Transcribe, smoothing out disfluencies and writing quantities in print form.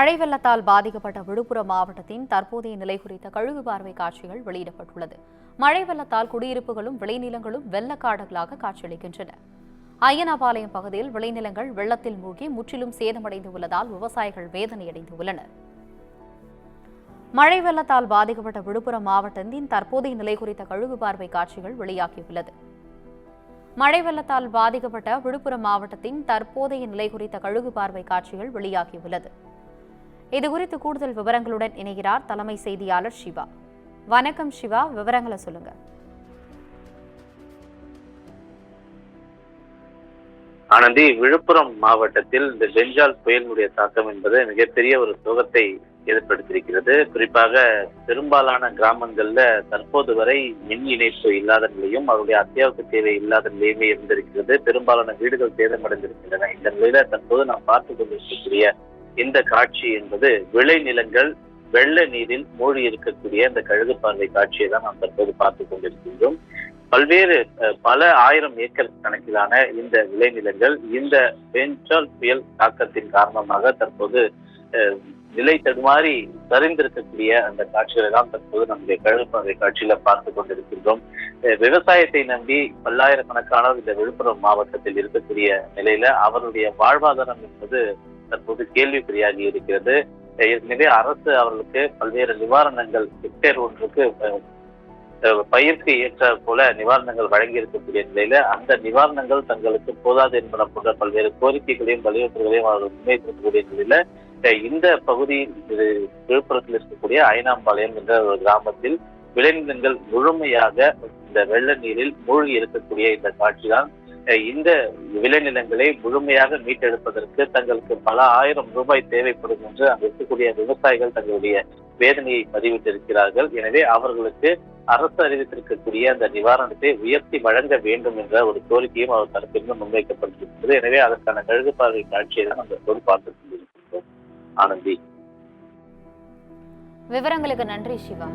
மழை வெள்ளத்தால் பாதிக்கப்பட்ட விழுப்புரம் மாவட்டத்தின் தற்போதைய நிலை குறித்த கழுகு பார்வை காட்சிகள் வெளியிடப்பட்டுள்ளது. மழை வெள்ளத்தால் குடியிருப்புகளும் விளைநிலங்களும் வெள்ளக்காடுகளாக காட்சியளிக்கின்றன. அய்யனாபாளையம் பகுதியில் விளைநிலங்கள் வெள்ளத்தில் மூழ்கி முற்றிலும் சேதமடைந்து உள்ளதால் விவசாயிகள் வேதனையடைந்து உள்ளனர். மழை வெள்ளத்தால் பாதிக்கப்பட்ட விழுப்புரம் மாவட்டத்தின் தற்போதைய நிலை குறித்த கழுகு பார்வை காட்சிகள் வெளியாகியுள்ளது. மழை வெள்ளத்தால் பாதிக்கப்பட்ட விழுப்புரம் மாவட்டத்தின் தற்போதைய நிலை குறித்த கழுகு பார்வை காட்சிகள் வெளியாகியுள்ளது. இதுகுறித்து கூடுதல் விவரங்களுடன் இணைகிறார் தலைமை செய்தியாளர் சிவா. வணக்கம் சிவா, விவரங்களை சொல்லுங்க. ஆனந்தி, விழுப்புரம் மாவட்டத்தில் இந்த பெஞ்சால் புயலினுடைய தாக்கம் என்பது மிகப்பெரிய ஒரு சோகத்தை ஏற்படுத்தியிருக்கிறது. குறிப்பாக பெரும்பாலான கிராமங்கள்ல தற்போது வரை மின் இணைப்பு இல்லாத நிலையும் அவருடைய அத்தியாவசிய தேவை இல்லாத நிலையுமே இருந்திருக்கிறது. பெரும்பாலான வீடுகள் சேதமடைந்திருக்கின்றன. இந்த நிலையில தற்போது நாம் பார்த்துக் கொண்டிருக்கக்கூடிய இந்த காட்சி என்பது விளைநிலங்கள் வெள்ள நீரில் மூழ்கி இருக்கக்கூடிய இந்த கழுகு பார்வை காட்சியை தான் நாம் தற்போது பார்த்துக் கொண்டிருக்கின்றோம். பல்வேறு பல ஆயிரம் ஏக்கர் கணக்கிலான இந்த விளைநிலங்கள் இந்த பெஞ்சால் புயல் தாக்கத்தின் காரணமாக தற்போது நிலை தடுமாறி சரிந்திருக்கக்கூடிய அந்த காட்சிகளை தான் தற்போது நம்முடைய கழுகு பார்வை காட்சியில பார்த்து கொண்டிருக்கின்றோம். விவசாயத்தை நம்பி பல்லாயிரக்கணக்கானோர் இந்த விழுப்புரம் மாவட்டத்தில் இருக்கக்கூடிய நிலையில அவருடைய வாழ்வாதாரம் என்பது தற்போது கேள்விக்குறியாகி இருக்கிறது. எனவே அரசு அவர்களுக்கு பல்வேறு நிவாரணங்கள் ஹெக்டேர் ஒன்றுக்கு பயிருக்கு ஏற்ற போல நிவாரணங்கள் வழங்கி இருக்கக்கூடிய நிலையில அந்த நிவாரணங்கள் தங்களுக்கு போதாது என்பன போன்ற பல்வேறு கோரிக்கைகளையும் வலியுறுத்தல்களையும் அவர்கள் முன்வைத்திருக்கக்கூடிய நிலையில இந்த பகுதியில் விழுப்புரத்தில் இருக்கக்கூடிய அய்யனாபாளையம் என்ற ஒரு கிராமத்தில் விளைநிலங்கள் முழுமையாக இந்த வெள்ள நீரில் மூழ்கி இருக்கக்கூடிய இந்த காட்சிதான். இந்த விளைநிலங்களை முழுமையாக மீட்டெடுப்பதற்கு தங்களுக்கு பல ஆயிரம் ரூபாய் தேவைப்படும் என்று அங்கு இருக்கக்கூடிய விவசாயிகள் தங்களுடைய வேதனையை பதிவிட்டிருக்கிறார்கள். எனவே அவர்களுக்கு அரசு அறிவித்திருக்கக்கூடிய அந்த நிவாரணத்தை உயர்த்தி வழங்க வேண்டும் என்ற ஒரு கோரிக்கையும் அவர் தரப்பிலிருந்து முன்வைக்கப்பட்டிருக்கிறது. எனவே அதற்கான கழுகு பார்வை காட்சியை தான் நம்ம இப்போது பார்த்துக் கொண்டிருக்கின்றோம். ஆனந்தி, விவரங்களுக்கு நன்றி சிவா.